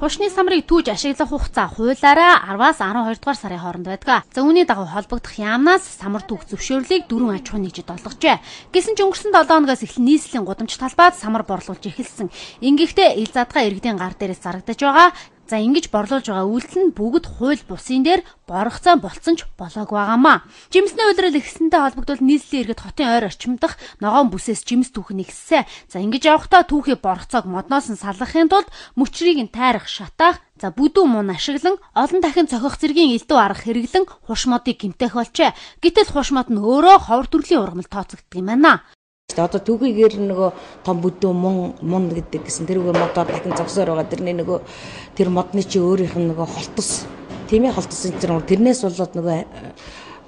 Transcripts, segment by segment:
Хушны самрыг түүж ашиглах хугацаа хуулаараа 10-аас 12 дугаар сарын хооронд байдаг. За үүний дагуу холбогдох яамнаас самар түүх зөвшөөрлийг 4 аж ахуйн нэгжид олгожээ. Гэсэн ч өнгөрсөн 7 хоногоос эхлэн нийслэлийн гудамж талбайд самар борлуулж эхэлсэн. Ингэхдээ ил задгаа иргэдийн гар дээрээс зарагдаж байгаа. За ингэж борлуулж байгаа үйлдэл нь бүгд хууль бусын дээр боргоцоо болцсон ч болоог байгаамаа. Жимсний уйлрал ихсэнтэй холбогдвол нийслэлийн иргэд хотын ойр орчим дах ногоон бүсээс жимс түүх нь ихссэн. За ингэж явахдаа түүхий боргоцоог модноос нь салгахын тулд мөчрийг нь тайрах, шатаах, за бүдүү мун ашиглан олон дахин цохих зэргийн элдв арга хэрэглэн хуш модыг гэмтэх болжээ. Гэтэл хуш мод нь өөрөө ховор төрлийн ургамал тооцогддог юм байна. Одоо түүхийгээр нөгөө том бүдүү мун гэдэг гэсэн тэрүүгээ модоор дахин зогсоор байгаа. Тэрний нөгөө тэр модны чи өөрийнх нь нөгөө холтос тийм ээ, холтосын тэрнээс болоод нөгөө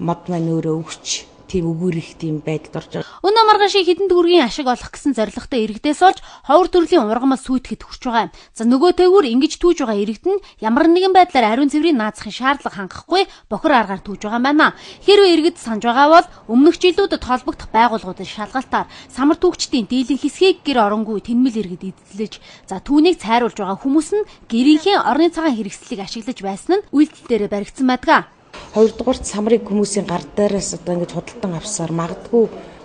мод маань өөрөө өгч тийм өгөөрөх тийм байдалд орж байгаа. Өнөө маргаашийн хідэн төгрөгийн ашиг олох гэсэн зорилготой иргэдээс олж ховор төрлийн ургамал сүйтгэхэд хүрч байгаа юм. За нөгөө тэгвэр ингэж түүж байгаа иргэд нь ямар нэгэн байдлаар ариун цэврийн наазахын шаардлага хангахгүй бохир аргаар түүж байгаа юм байна. Хэрвээ иргэд санаж байгаа бол өмнөх жилүүдэд холбогдох байгууллагуудын шалгалтаар самар түүхчдийн дийлэнх хэсгийг гэр оронгүй тэнмэл иргэд эзэлж, за түүнийг цайруулж байгаа хүмүүс нь гэрийнхээ орны цагаан хэрэгслийг ашиглаж байсан нь үйлдэл дээр баригдсан байдаг. Хоёрдугаарт самрыг хүмүүсийн гар дээрээс одоо ингэж худалдан авсаар магадгүй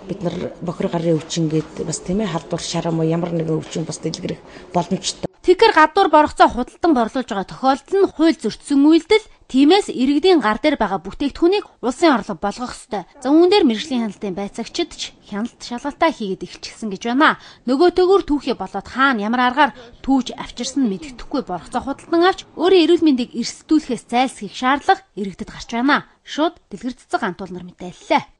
бид нар бохир гарын өвчнгээд бас тийм ээ халдвар шарам уу ямар нэгэн өвчин бас дэлгэрэх боломжтой. Тэгэхээр гадуур боргоцоо худалдан борлуулж байгаа тохиолдол нь хууль зөрчсөн үйлдэл. Тиймээс иргэдийн гар дээр байгаа бүтээгдэхүүнийг улсын орлого болгох ёстой. За үүн дээр мэргэжлийн хяналтын байцаагчид ч хяналт шалгалтаа хийгээд эхэлчихсэн гэж байна. Нөгөө төгөр түүхий болоод хаана ямар аргаар түүж авчирсан нь мэддэхгүй боргоцоо худалдан авч өөрийн эрүүл мэндийг эрсдүүлэхээс зайлсхийх шаардлага иргэдэд гарч байна. Шууд дэлгэр цэцэг гантуул нар мэдээллээ.